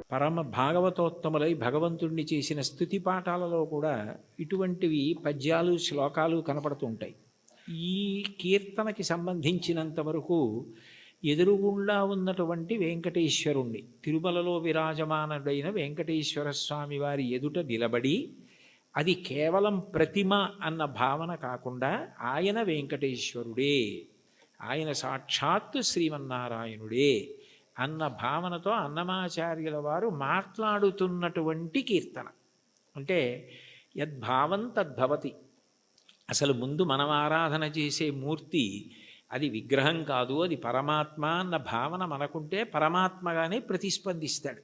పరమ భాగవతోత్తములై భగవంతుణ్ణి చేసిన స్తుతి పాఠాలలో కూడా ఇటువంటివి పద్యాలు శ్లోకాలు కనపడుతూ ఉంటాయి. ఈ కీర్తనకి సంబంధించినంత వరకు ఎదురుగుండా ఉన్నటువంటి వెంకటేశ్వరుణ్ణి, తిరుమలలో విరాజమానుడైన వెంకటేశ్వర స్వామి వారి ఎదుట నిలబడి, అది కేవలం ప్రతిమ అన్న భావన కాకుండా ఆయన వెంకటేశ్వరుడే, ఆయన సాక్షాత్తు శ్రీమన్నారాయణుడే అన్న భావనతో అన్నమాచార్యుల వారు మాట్లాడుతున్నటువంటి కీర్తన. అంటే యద్భావం తద్భవతి. అసలు ముందు మనం ఆరాధన చేసే మూర్తి అది విగ్రహం కాదు, అది పరమాత్మ అన్న భావన మనకుంటే పరమాత్మగానే ప్రతిస్పందిస్తాడు.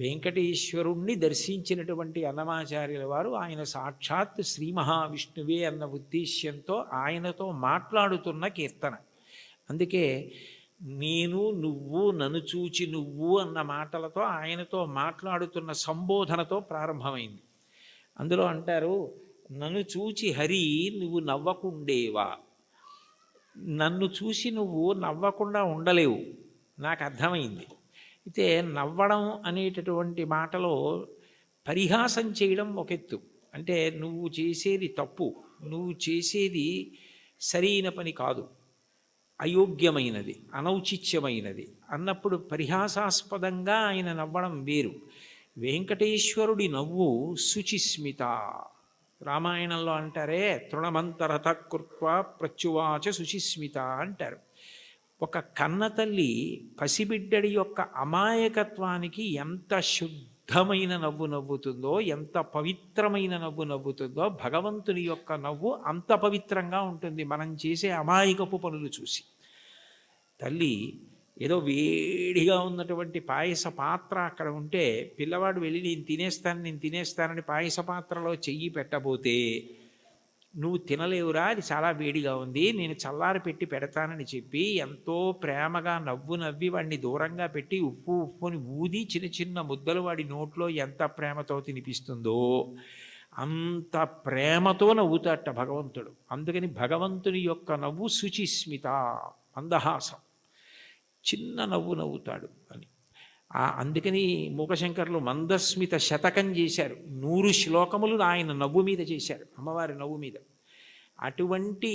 వెంకటేశ్వరుణ్ణి దర్శించినటువంటి అన్నమాచార్యుల వారు ఆయన సాక్షాత్ శ్రీ మహావిష్ణువే అన్న ఉద్దేశ్యంతో ఆయనతో మాట్లాడుతున్న కీర్తన. అందుకే నేను నువ్వు నన్ను చూచి నువ్వు అన్న మాటలతో ఆయనతో మాట్లాడుతున్న సంబోధనతో ప్రారంభమైంది. అందులో అంటారు, నన్ను చూచి హరి నువ్వు నవ్వకుండేవా, నన్ను చూసి నువ్వు నవ్వకుండా ఉండలేవు, నాకు అర్థమైంది. అయితే నవ్వడం అనేటటువంటి మాటలో పరిహాసం చేయడం ఒక ఎత్తు. అంటే నువ్వు చేసేది తప్పు, నువ్వు చేసేది సరైన పని కాదు, అయోగ్యమైనది, అనౌచిత్యమైనది అన్నప్పుడు పరిహాసాస్పదంగా ఆయన నవ్వడం వేరు. వెంకటేశ్వరుడి నవ్వు శుచిస్మిత. రామాయణంలో అంటారే, తృణమంతరత కృత్వా ప్రత్యువాచ శుచిస్మిత అంటారు. ఒక కన్నతల్లి పసిబిడ్డడి యొక్క అమాయకత్వానికి ఎంత శుద్ధమైన నవ్వు నవ్వుతుందో, ఎంత పవిత్రమైన నవ్వు నవ్వుతుందో, భగవంతుని యొక్క నవ్వు అంత పవిత్రంగా ఉంటుంది మనం చేసే అమాయకపు పనులు చూసి. తల్లి ఏదో వేడిగా ఉన్నటువంటి పాయస పాత్ర అక్కడ ఉంటే పిల్లవాడు వెళ్ళి నేను తినేస్తానని పాయస పాత్రలో చెయ్యి పెట్టబోతే, నువ్వు తినలేవురా, అది చాలా వేడిగా ఉంది, నేను చల్లారి పెట్టి పెడతానని చెప్పి ఎంతో ప్రేమగా నవ్వు నవ్వి వాడిని దూరంగా పెట్టి ఉప్పుని ఊది చిన్న చిన్న ముద్దలు వాడి నోట్లో ఎంత ప్రేమతో తినిపిస్తుందో అంత ప్రేమతో నవ్వుతాట భగవంతుడు. అందుకని భగవంతుని యొక్క నవ్వు శుచిస్మిత, మందహాసం, చిన్న నవ్వు నవ్వుతాడు అని. అందుకని మూకశంకర్లు మందస్మిత శతకం చేశారు. 100 శ్లోకములు ఆయన నవ్వు మీద చేశారు, అమ్మవారి నవ్వు మీద. అటువంటి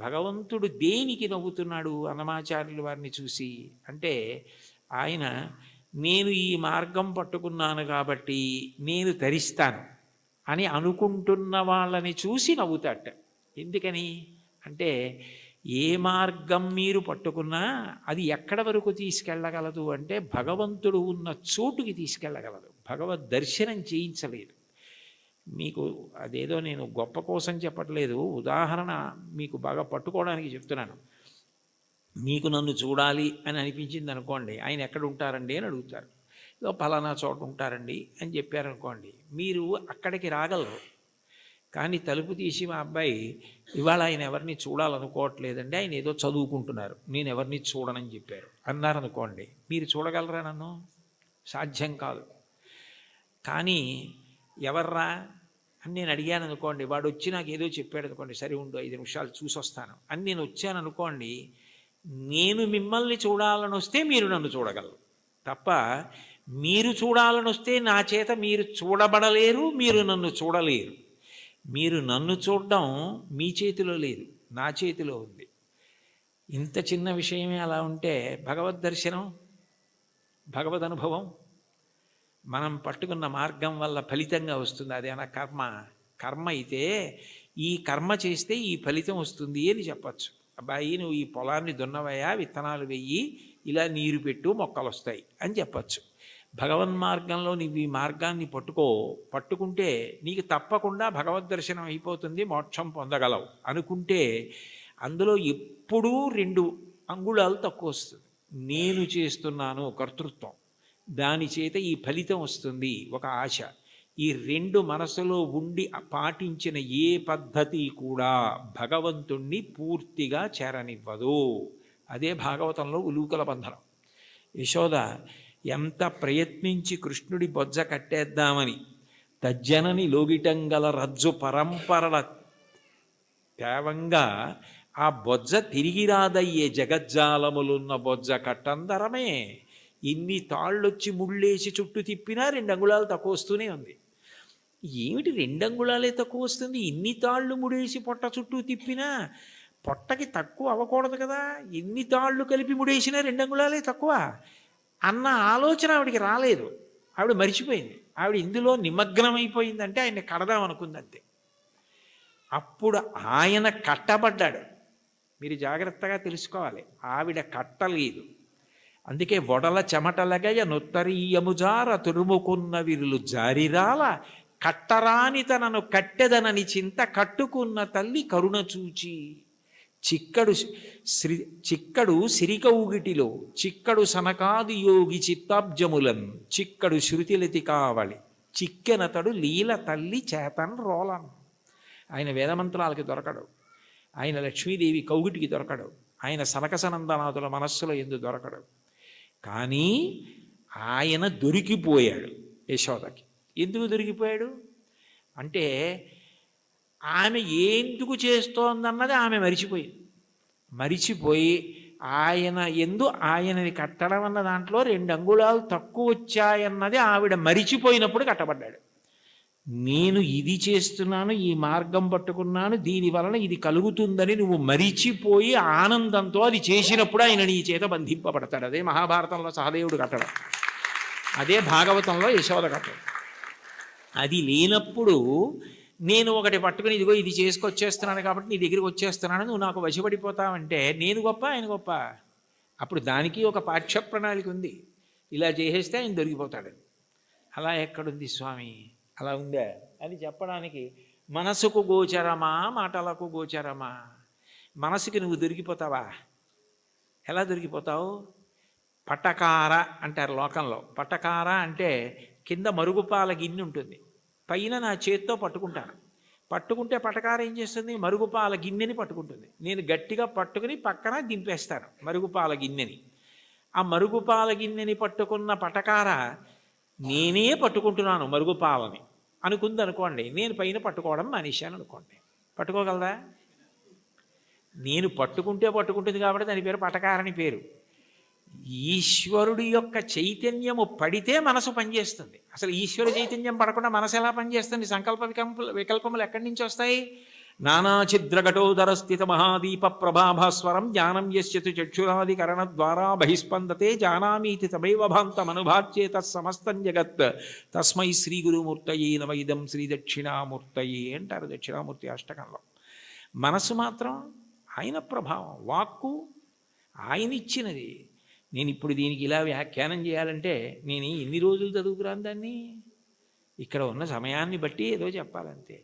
భగవంతుడు దేనికి నవ్వుతున్నాడు అన్నమాచార్యుల వారిని చూసి అంటే, ఆయన నేను ఈ మార్గం పట్టుకున్నాను కాబట్టి నేను తరిస్తాను అని అనుకుంటున్న వాళ్ళని చూసి నవ్వుతాట. ఎందుకని అంటే, ఏ మార్గం మీరు పట్టుకున్నా అది ఎక్కడ వరకు తీసుకెళ్ళగలదు అంటే భగవంతుడు ఉన్న చోటుకి తీసుకెళ్ళగలదు, భగవద్ దర్శనం చేయించలేదు. మీకు అదేదో నేను గొప్ప కోసం చెప్పట్లేదు, ఉదాహరణ మీకు బాగా పట్టుకోవడానికి చెప్తున్నాను. మీకు నన్ను చూడాలి అని అనిపించింది అనుకోండి, ఆయన ఎక్కడ ఉంటారండి అని అడుగుతారు. ఏదో పలానా చోట ఉంటారండి అని చెప్పారనుకోండి, మీరు అక్కడికి రాగలరు. కానీ తలుపు తీసి మా అబ్బాయి ఇవాళ ఆయన ఎవరిని చూడాలనుకోవట్లేదండి, ఆయన ఏదో చదువుకుంటున్నారు, నేను ఎవరిని చూడనని చెప్పారు అన్నారనుకోండి, మీరు చూడగలరా నన్ను? సాధ్యం కాదు. కానీ ఎవర్రా అని నేను అడిగాను అనుకోండి, వాడు వచ్చి నాకు ఏదో చెప్పాడు అనుకోండి, సరే ఉండు 5 నిమిషాలు చూసి వస్తాను అని నేను వచ్చాను అనుకోండి, నేను మిమ్మల్ని చూడాలని వస్తే మీరు నన్ను చూడగలరు తప్ప మీరు చూడాలని వస్తే నా చేత మీరు చూడబడలేరు, మీరు నన్ను చూడలేరు. మీరు నన్ను చూడడం మీ చేతిలో లేదు, నా చేతిలో ఉంది. ఇంత చిన్న విషయమే అలా ఉంటే భగవద్ దర్శనం, భగవద్ అనుభవం మనం పట్టుకున్న మార్గం వల్ల ఫలితంగా వస్తుంది. అదేనా కర్మ అయితే ఈ కర్మ చేస్తే ఈ ఫలితం వస్తుంది అని చెప్పచ్చు. అబ్బాయి నువ్వు ఈ పొలాన్ని దున్నవయ్యా, విత్తనాలు వెయ్యి, ఇలా నీరు పెట్టు, మొక్కలు వస్తాయి అని చెప్పచ్చు. భగవన్మార్గంలో నీవు ఈ మార్గాన్ని పట్టుకుంటే నీకు తప్పకుండా భగవద్ దర్శనం అయిపోతుంది, మోక్షం పొందగలవు అనుకుంటే అందులో ఎప్పుడూ 2 అంగుళాలు తక్కువ వస్తుంది. నేను చేస్తున్నాను కర్తృత్వం, దాని చేత ఈ ఫలితం వస్తుంది ఒక ఆశ. ఈ 2 మనసులో ఉండి పాటించిన ఏ పద్ధతి కూడా భగవంతుణ్ణి పూర్తిగా చేరనివ్వదు. అదే భాగవతంలో ఉలూకల బంధనం. యశోద ఎంత ప్రయత్నించి కృష్ణుడి బొజ్జ కట్టేద్దామని తజ్జనని లోగిటంగల రజ్జు పరంపరల తేవంగా ఆ బొజ్జ తిరిగి రాదయ్యే జగజ్జాలములున్న బొజ్జ కట్టందరమే ఎన్ని తాళ్ళొచ్చి ముళ్ళేసి చుట్టూ తిప్పినా 2 అంగుళాలు తక్కువ వస్తూనే ఉంది. ఏమిటి 2 అంగుళాలే తక్కువ వస్తుంది, ఇన్ని తాళ్ళు ముడేసి పొట్ట చుట్టూ తిప్పినా పొట్టకి తక్కువ అవ్వకూడదు కదా, ఎన్ని తాళ్ళు కలిపి ముడేసినా 2 అంగుళాలే తక్కువ అన్న ఆలోచన ఆవిడికి రాలేదు. ఆవిడ మరిచిపోయింది. ఆవిడ ఇందులో నిమగ్నమైపోయిందంటే ఆయన్ని కడదాం అనుకుందంతే. అప్పుడు ఆయన కట్టబడ్డాడు. మీరు జాగ్రత్తగా తెలుసుకోవాలి, ఆవిడ కట్టలేదు. అందుకే వడల చెమటలగయ నొత్తరీయముజార తురుముకున్న విరులు జారిరాల కట్టరాని తనను కట్టెదనని చింత కట్టుకున్న తల్లి కరుణ చూచి చిక్కడు సిరికౌగిటిలో చిక్కడు సనకాది యోగి చిత్తాబ్జములన్ చిక్కడు శృతిలతి కావలి చిక్కెనతడు లీల తల్లి చేతన్ రోలన్. ఆయన వేదమంత్రాలకి దొరకడు, ఆయన లక్ష్మీదేవి కౌగిటికి దొరకడు, ఆయన సనకసనందనాథుల మనస్సులో ఎందు దొరకడు. కానీ ఆయన దొరికిపోయాడు యశోదకి. ఎందుకు దొరికిపోయాడు అంటే ఆమె ఎందుకు చేస్తోందన్నది ఆమె మరిచిపోయి ఆయన ఆయనని కట్టడం అన్న దాంట్లో 2 అంగుళాలు తక్కువ వచ్చాయన్నది ఆవిడ మరిచిపోయినప్పుడు కట్టబడ్డాడు. నేను ఇది చేస్తున్నాను, ఈ మార్గం పట్టుకున్నాను, దీని వలన ఇది కలుగుతుందని నువ్వు మరిచిపోయి ఆనందంతో అది చేసినప్పుడు ఆయన నీ చేత బంధింపబడతాడు. అదే మహాభారతంలో సహదేవుడు కట్టడం, అదే భాగవతంలో యశోద కట్టడం. అది లేనప్పుడు నేను ఒకటి పట్టుకుని ఇదిగో ఇది చేసుకొచ్చేస్తున్నాను కాబట్టి నీ దగ్గరికి వచ్చేస్తున్నాను, నువ్వు నాకు వశపడిపోతావంటే నేను గొప్ప ఆయన గొప్ప? అప్పుడు దానికి ఒక పాఠ్య ప్రణాళిక ఉంది. ఇలా చేసేస్తే ఆయన దొరికిపోతాడు. అలా ఎక్కడుంది స్వామి? అలా ఉందా అని చెప్పడానికి మనసుకు గోచరమా మాటలకు గోచరమా? మనసుకి నువ్వు దొరికిపోతావా? ఎలా దొరికిపోతావు? పటకార అంటారు లోకంలో. పటకార అంటే కింద మరుగుపాల గిన్నె ఉంటుంది, పైన నా చేత్తో పట్టుకుంటే పటకార ఏం చేస్తుంది? మరుగుపాల గిన్నెని పట్టుకుంటుంది. నేను గట్టిగా పట్టుకుని పక్కన దింపేస్తాను మరుగుపాల గిన్నెని. ఆ మరుగుపాల గిన్నెని పట్టుకున్న పటకార నేనే పట్టుకుంటున్నాను మరుగుపాలని అనుకుంది అనుకోండి, నేను పైన పట్టుకోవడం మానేశాను అనుకోండి, పట్టుకోగలదా? నేను పట్టుకుంటుంది కాబట్టి దాని పేరు పటకారని పేరు. ఈశ్వరుడి యొక్క చైతన్యము పడితే మనసు పనిచేస్తుంది. అసలు ఈశ్వర చైతన్యం పడకుండా మనసు ఎలా పనిచేస్తుంది? సంకల్ప వికల్పములు ఎక్కడి నుంచి వస్తాయి? నానాఛిద్రఘటోదర స్థిత మహాదీప ప్రభాభాస్వరం జ్ఞానం యస్యతు చక్షురాదికరణ ద్వారా బహిస్పందతే జానామీతి తమైవ భాంతమనుభాచ్యేత సమస్తం జగత్ తస్మై శ్రీ గురుమూర్తయే నమ ఇదం శ్రీ దక్షిణామూర్తయే అంటారు దక్షిణామూర్తి అష్టకంలో. మనసు మాత్రం ఆయన ప్రభావం, వాక్కు ఆయన ఇచ్చినది. నేను ఇప్పుడు దీనికి ఇలా వ్యాఖ్యానం చేయాలంటే నేను ఎన్ని రోజులు చదువుకురాను దాన్ని? ఇక్కడ ఉన్న సమయాన్ని బట్టి ఏదో చెప్పాలంతే.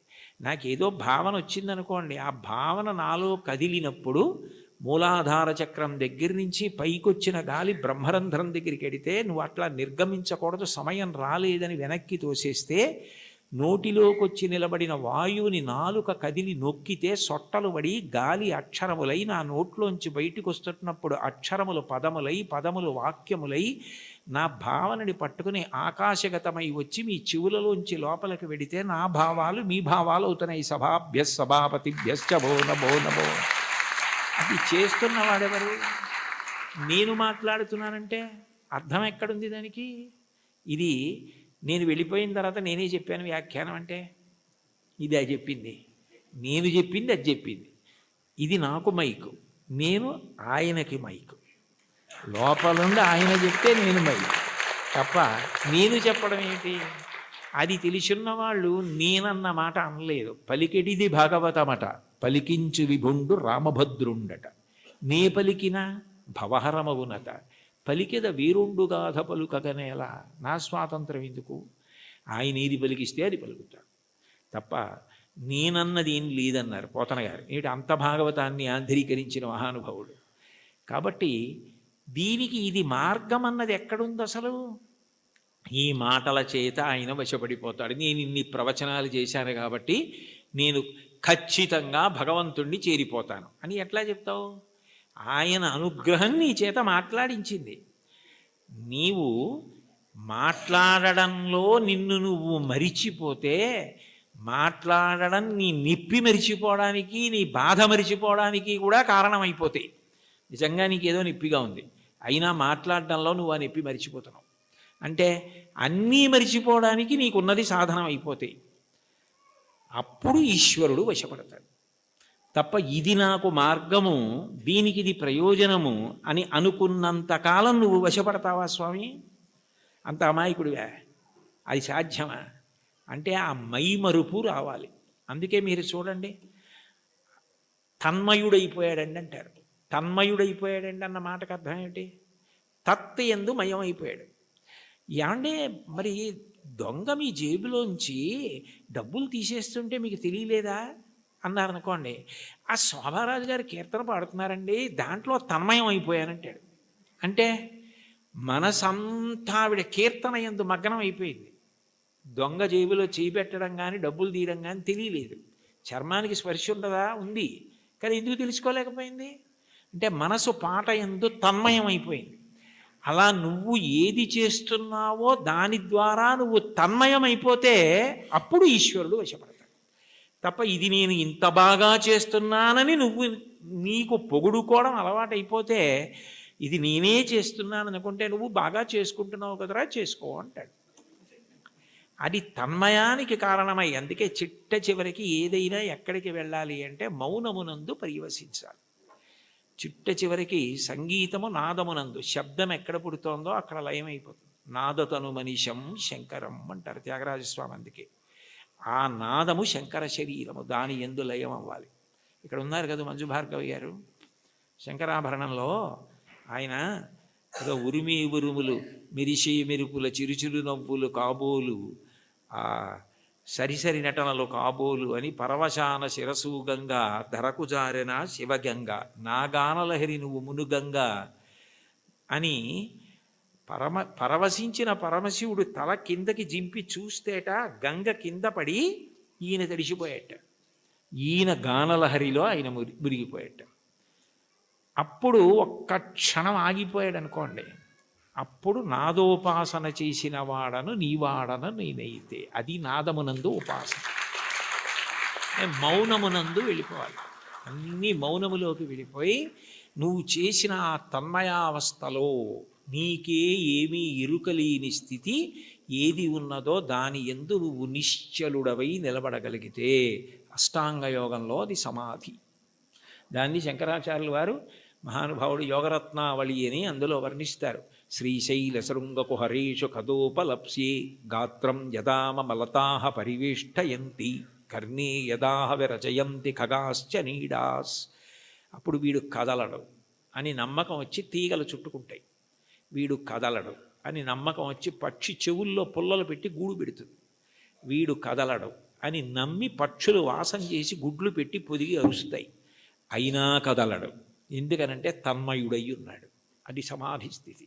నాకేదో భావన వచ్చిందనుకోండి, ఆ భావన నాలో కదిలినప్పుడు మూలాధార చక్రం దగ్గర నుంచి పైకొచ్చిన గాలి బ్రహ్మరంధ్రం దగ్గరికి వెడితే నువ్వు అట్లా నిర్గమించకూడదు, సమయం రాలేదని వెనక్కి తోసేస్తే నోటిలోకి వచ్చి నిలబడిన వాయువుని నాలుక కదిలి నొక్కితే సొట్టలు పడి గాలి అక్షరములై నా నోట్లోంచి బయటికి వస్తున్నప్పుడు అక్షరములు పదములై పదములు వాక్యములై నా భావనని పట్టుకుని ఆకాశగతమై వచ్చి మీ చెవులలోంచి లోపలికి వెడితే నా భావాలు మీ భావాలు అవుతున్నాయి. సభాభ్యస్ సభాపతిభ్యశ్చ భో నమో నమో. అది చేస్తున్నవాడెవరు? నేను మాట్లాడుతున్నానంటే అర్థం ఎక్కడుంది దానికి? ఇది నేను వెళ్ళిపోయిన తర్వాత నేనే చెప్పాను వ్యాఖ్యానం అంటే ఇది అది చెప్పింది, నేను చెప్పింది అది చెప్పింది. ఇది నాకు మైకు, నేను ఆయనకి మైకు. లోపలుండి ఆయన చెప్తే నేను మైకు తప్ప నేను చెప్పడం ఏంటి? అది తెలిసిన్న వాళ్ళు నేనన్న మాట అనలేదు. పలికెడిది భాగవతమట, పలికించు విభుండు రామభద్రుండట. నే పలికిన భవహరమవునట, పలికెద వీరుండుగాథ పలుకగనేలా. నా స్వాతంత్రం ఎందుకు? ఆయన ఏది పలికిస్తే అది పలుకుతాడు తప్ప నేనన్నది ఏం లేదన్నారు పోతన గారు. ఏమిటి అంత భాగవతాన్ని ఆంధ్రీకరించిన మహానుభావుడు. కాబట్టి దీనికి ఇది మార్గం అన్నది ఎక్కడుంది అసలు? ఈ మాటల చేత ఆయన వశపడిపోతాడు. నేను ఇన్ని ప్రవచనాలు చేశాను కాబట్టి నేను ఖచ్చితంగా భగవంతుణ్ణి చేరిపోతాను అని ఎట్లా చెప్తావు? ఆయన అనుగ్రహం నీ చేత మాట్లాడించింది. నీవు మాట్లాడడంలో నిన్ను నువ్వు మరిచిపోతే మాట్లాడడం నీ నిప్పి మరిచిపోవడానికి నీ బాధ మరిచిపోవడానికి కూడా కారణమైపోతాయి. నిజంగా నీకేదో నిప్పిగా ఉంది, అయినా మాట్లాడడంలో నువ్వు ఆ నొప్పి మరిచిపోతున్నావు. అంటే అన్నీ మరిచిపోవడానికి నీకున్నది సాధనం అయిపోతాయి. అప్పుడు ఈశ్వరుడు వశపడతాడు. తప్ప ఇది నాకు మార్గము, దీనికి ఇది ప్రయోజనము అని అనుకున్నంతకాలం నువ్వు వశపడతావా స్వామి? అంత అమాయకుడివా? అది సాధ్యమా? అంటే ఆ మైమరుపు రావాలి. అందుకే మీరు చూడండి, తన్మయుడైపోయాడండి అంటారు. తన్మయుడైపోయాడండి అన్న మాటకు అర్థం ఏమిటి? తత్ యందు మయం అయిపోయాడు. ఏమంటే మరి దొంగ మీ జేబులోంచి డబ్బులు తీసేస్తుంటే మీకు తెలియలేదా అన్నారనుకోండి, ఆ శోభారాజు గారు కీర్తన పాడుతున్నారండి, దాంట్లో తన్మయం అయిపోయానంటాడు. అంటే మనసంతా ఆవిడ కీర్తన యందు మగ్నం అయిపోయింది. దొంగ జేబులో చేయి పెట్టడం కానీ డబ్బులు తీయడం కానీ తెలియలేదు. చర్మానికి స్పర్శ ఉండదా? ఉంది. కానీ ఎందుకు తెలుసుకోలేకపోయింది? అంటే మనసు పాట యందు తన్మయం అయిపోయింది. అలా నువ్వు ఏది చేస్తున్నావో దాని ద్వారా నువ్వు తన్మయం అయిపోతే అప్పుడు ఈశ్వరుడు వశపడతాడు. తప్ప ఇది నేను ఇంత బాగా చేస్తున్నానని నువ్వు నీకు పొగుడుకోవడం అలవాటైపోతే, ఇది నేనే చేస్తున్నాను అనుకుంటే నువ్వు బాగా చేసుకుంటున్నావు కదరా, చేసుకో అంటాడు. అది తన్మయానికి కారణమై, అందుకే చిట్ట చివరికి ఏదైనా ఎక్కడికి వెళ్ళాలి అంటే మౌనమునందు పర్యవసించాలి. చిట్ట చివరికి సంగీతము నాదమునందు, శబ్దం ఎక్కడ పుడుతోందో అక్కడ లయమైపోతుంది. నాదతను మనిషం శంకరం అంటారు త్యాగరాజస్వామి. అందుకే ఆ నాదము శంకర శరీరము, దాని యందు లయం అవ్వాలి. ఇక్కడ ఉన్నారు కదా మంజు భార్గవి గారు, శంకరాభరణంలో ఆయన ఏదో ఉరిమి ఉరుములు మెరిసే మెరుపుల చిరుచురు నవ్వులు కాబోలు, ఆ సరిసరి నటనలు కాబోలు అని పరవశాన శిరసూగంగా ధరకు జారెన శివగంగ నాగానలహరి నువ్వు మునుగంగా అని పరవశించిన పరమశివుడు తల కిందకి జింపి చూస్తేట గంగ కింద పడి ఈయన తడిసిపోయేట. ఈయన గానలహరిలో ఆయన మురిగిపోయేట. అప్పుడు ఒక్క క్షణం ఆగిపోయాడు అనుకోండి, అప్పుడు నాదోపాసన చేసిన వాడను నీవాడను నేనైతే, అది నాదమునందు ఉపాసన. మౌనమునందు వెళ్ళిపోవాలి. అన్నీ మౌనములోకి వెళ్ళిపోయి నువ్వు చేసిన ఆ తన్మయావస్థలో నీకే ఏమీ ఎరుకలేని స్థితి ఏది ఉన్నదో దాని యందు నువ్వు నిశ్చలుడవై నిలబడగలిగితే అష్టాంగ యోగంలో అది సమాధి. దాన్ని శంకరాచార్యుల వారు మహానుభావుడు యోగరత్నావళి అని అందులో వర్ణిస్తారు. శ్రీశైల శృంగకు హరేషు కదోపలప్స్యే గాత్రం యదామలతాహ పరివేష్టయంతి కర్ణే యదాహ విరచయంతి ఖగాశ్చ నీడాస్. అప్పుడు వీడు కదలడు అని నమ్మకం వచ్చి తీగలు చుట్టుకుంటాయి. వీడు కదలడు అని నమ్మకం వచ్చి పక్షి చెవుల్లో పుల్లలు పెట్టి గూడు పెడుతుంది. వీడు కదలడు అని నమ్మి పక్షులు వాసం చేసి గుడ్లు పెట్టి పొదిగి అరుస్తాయి. అయినా కదలడు. ఎందుకనంటే తన్మయుడై ఉన్నాడు. అది సమాధి స్థితి.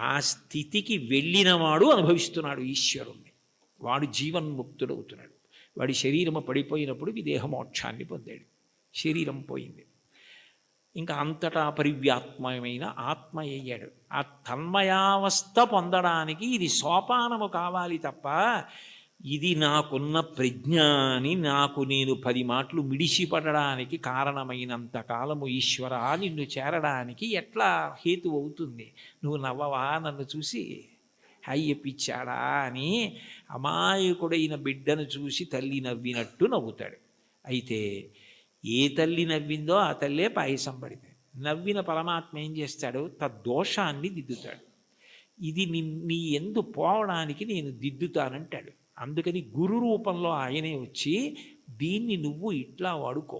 ఆ స్థితికి వెళ్ళినవాడు అనుభవిస్తున్నాడు ఈశ్వరుణ్ణి. వాడు జీవన్ముక్తుడవుతున్నాడు. వాడి శరీరము పడిపోయినప్పుడు విదేహమోక్షాన్ని పొందాడు. శరీరం పోయింది, ఇంకా అంతటా పరివ్యాత్మమైన ఆత్మ అయ్యాడు. ఆ తన్మయావస్థ పొందడానికి ఇది సోపానము కావాలి తప్ప ఇది నాకున్న ప్రజ్ఞాని నాకు నేను 10 మాటలు మిడిసిపడడానికి కారణమైనంత కాలము ఈశ్వర నిన్ను చేరడానికి ఎట్లా హేతు అవుతుంది? నువ్వు నవ్వవా నన్ను చూసి? హయ్యపిచ్చాడా అని అమాయకుడైన బిడ్డను చూసి తల్లి నవ్వినట్టు నవ్వుతాడు. అయితే ఏ తల్లి నవ్విందో ఆ తల్లే పాయసం పడింది. నవ్విన పరమాత్మ ఏం చేస్తాడు? తద్దోషాన్ని దిద్దుతాడు. ఇది నీ ఎందు పోవడానికి నేను దిద్దుతానంటాడు. అందుకని గురు రూపంలో ఆయనే వచ్చి దీన్ని నువ్వు ఇట్లా వాడుకో,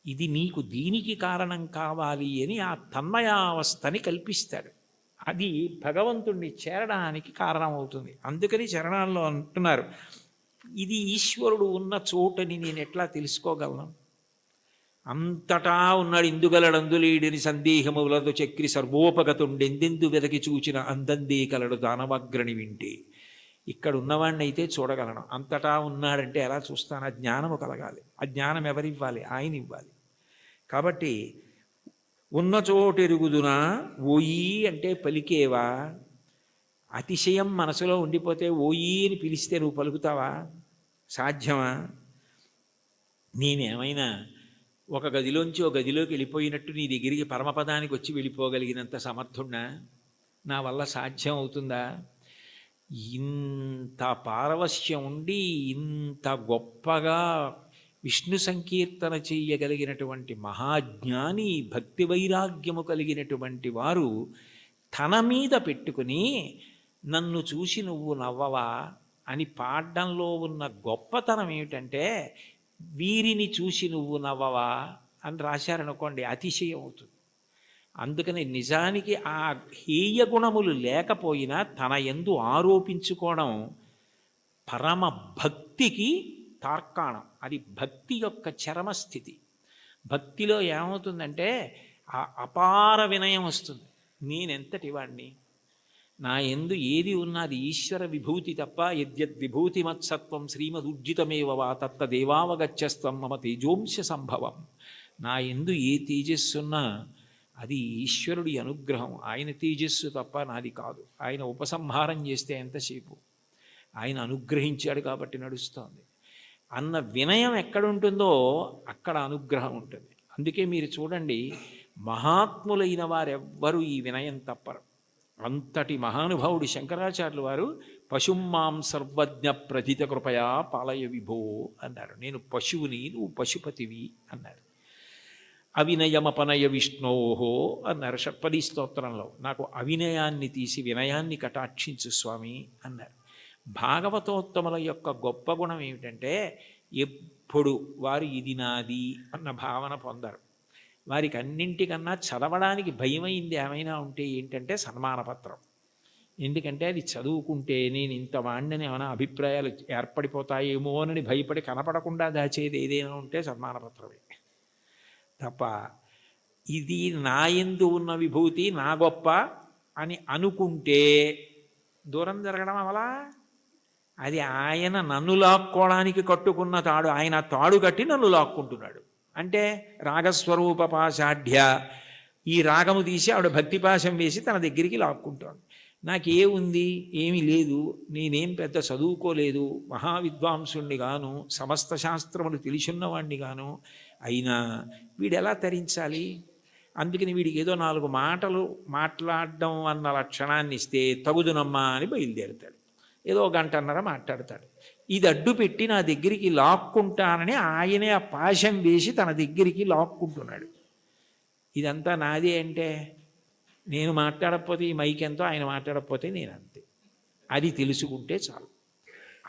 ఇది నీకు దీనికి కారణం కావాలి అని ఆ తన్మయావస్థని కల్పిస్తాడు. అది భగవంతుణ్ణి చేరడానికి కారణమవుతుంది. అందుకని చరణాల్లో అంటున్నారు, ఇది ఈశ్వరుడు ఉన్న చోటని నేను ఎట్లా తెలుసుకోగలను? అంతటా ఉన్నాడు ఇందుగలడందులేడిని సందేహములతో చక్రి సర్వోపగతుండెందెందు వెదకి చూచిన అందందే కలడు దానవగ్రణి వింటే. ఇక్కడ ఉన్నవాడిని అయితే చూడగలను, అంతటా ఉన్నాడంటే ఎలా చూస్తాను? ఆ జ్ఞానము కలగాలి. ఆ జ్ఞానం ఎవరివ్వాలి? ఆయన ఇవ్వాలి. కాబట్టి ఉన్న చోటెరుగుదునా ఓయి అంటే పలికేవా? అతిశయం మనసులో ఉండిపోతే ఓయి అని పిలిస్తే నువ్వు పలుకుతావా? సాధ్యమా? నేనేమైనా ఒక గదిలోంచి ఒక గదిలోకి వెళ్ళిపోయినట్టు నీ దగ్గరికి పరమపదానికి వచ్చి వెళ్ళిపోగలిగినంత సమర్థున్నా? నా వల్ల సాధ్యం అవుతుందా? ఇంత పారవశ్యం ఉండి ఇంత గొప్పగా విష్ణు సంకీర్తన చెయ్యగలిగినటువంటి మహాజ్ఞాని, భక్తి వైరాగ్యము కలిగినటువంటి వారు తన మీద పెట్టుకుని నన్ను చూసి నువ్వు నవ్వవా అని పాడడంలో ఉన్న గొప్పతనం ఏమిటంటే, వీరిని చూసి నువ్వు నవ్వవా అని రాశారనుకోండి, అతిశయం అవుతుంది. అందుకని నిజానికి ఆ హేయ గుణములు లేకపోయినా తన యందు ఆరోపించుకోవడం పరమ భక్తికి తార్కాణం. అది భక్తి యొక్క చరమస్థితి. భక్తిలో ఏమవుతుందంటే ఆ అపార వినయం వస్తుంది. నేనెంతటి వాణ్ణి, నా యందు ఏది ఉన్నది ఈశ్వర విభూతి తప్ప, యద్యద్విభూతి మత్సత్వం శ్రీమదుర్జితమేవ వా తత్తదేవావగచ్చస్తం మమ తేజోంశ సంభవం. నా యందు ఏ తేజస్సున్నా అది ఈశ్వరుడి అనుగ్రహం. ఆయన తేజస్సు తప్ప నాది కాదు. ఆయన ఉపసంహారం చేస్తే ఎంతసేపు, ఆయన అనుగ్రహించాడు కాబట్టి నడుస్తోంది అన్న వినయం ఎక్కడుంటుందో అక్కడ అనుగ్రహం ఉంటుంది. అందుకే మీరు చూడండి, మహాత్ములైన వారెవ్వరూ ఈ వినయం తప్పరు. అంతటి మహానుభావుడు శంకరాచార్యులు వారు పశుమాం సర్వజ్ఞ ప్రథిత కృపయా పాలయ విభో అన్నారు. నేను పశువుని, నువ్వు పశుపతివి అన్నారు. అవినయమపనయ విష్ణోహో అన్నారు షట్పదీ స్తోత్రంలో. నాకు అవినయాన్ని తీసి వినయాన్ని కటాక్షించు స్వామి అన్నారు. భాగవతోత్తముల యొక్క గొప్ప గుణం ఏమిటంటే, ఎప్పుడు వారు ఇది నాది అన్న భావన పొందరు. వారికి అన్నింటికన్నా చదవడానికి భయమైంది ఏమైనా ఉంటే ఏంటంటే సన్మానపత్రం. ఎందుకంటే అది చదువుకుంటే నేను ఇంత వాణ్ణని ఏమైనా అభిప్రాయాలు ఏర్పడిపోతాయేమో అని భయపడి కనపడకుండా దాచేది ఏదైనా ఉంటే సన్మానపత్రమే తప్ప, ఇది నా యందు ఉన్న విభూతి నా గొప్ప అని అనుకుంటే దూరం జరగడం అవలా. అది ఆయన నన్ను లాక్కోవడానికి కట్టుకున్న తాడు. ఆయన తాడు కట్టి నన్ను లాక్కుంటున్నాడు. అంటే రాగస్వరూప పాశాఢ్య, ఈ రాగము తీసి ఆవిడ భక్తిపాశం వేసి తన దగ్గరికి లాక్కుంటాడు. నాకే ఉంది, ఏమీ లేదు, నేనేం పెద్ద చదువుకోలేదు, మహావిద్వాంసుణ్ణి గాను, సమస్త శాస్త్రములు తెలిసున్నవాణ్ణి గాను, అయినా వీడెలా తరించాలి? అందుకని వీడికి ఏదో 4 మాటలు మాట్లాడడం అన్న లక్షణాన్ని ఇస్తే తగుదునమ్మా అని బయలుదేరుతాడు. ఏదో 1 గంటన్నర మాట్లాడతాడు. ఇది అడ్డు పెట్టి నా దగ్గరికి లాక్కుంటానని ఆయనే ఆ పాశం వేసి తన దగ్గరికి లాక్కుంటున్నాడు. ఇదంతా నాదే అంటే, నేను మాట్లాడకపోతే ఈ మైక్ ఎంతో, ఆయన మాట్లాడకపోతే నేను అంతే. అది తెలుసుకుంటే చాలు.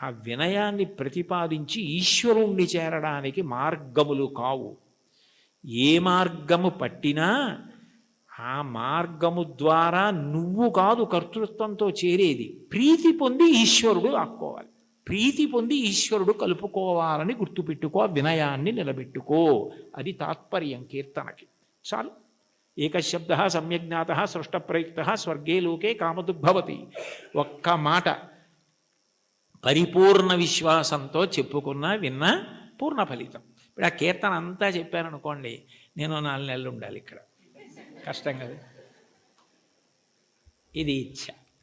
ఆ వినయాన్ని ప్రతిపాదించి ఈశ్వరుణ్ణి చేరడానికి మార్గములు కావు. ఏ మార్గము పట్టినా ఆ మార్గము ద్వారా నువ్వు కాదు కర్తృత్వంతో చేరేది. ప్రీతి పొంది ఈశ్వరుడు ఆక్కోవాలి, ప్రీతి పొంది ఈశ్వరుడు కలుపుకోవాలని గుర్తుపెట్టుకో, వినయాన్ని నిలబెట్టుకో. అది తాత్పర్యం కీర్తనకి. చాలు. ఏకశబ్ద సమ్యజ్ఞాత సృష్టప్రయుక్త స్వర్గే లోకే కామదుగ్భవతి. ఒక్క మాట పరిపూర్ణ విశ్వాసంతో చెప్పుకున్న విన్న పూర్ణ ఫలితం. ఇప్పుడు ఆ కీర్తన అంతా చెప్పాననుకోండి, నేను 4 నెలలు ఉండాలి ఇక్కడ. కష్టం కదా. ఇది ఇచ్చ.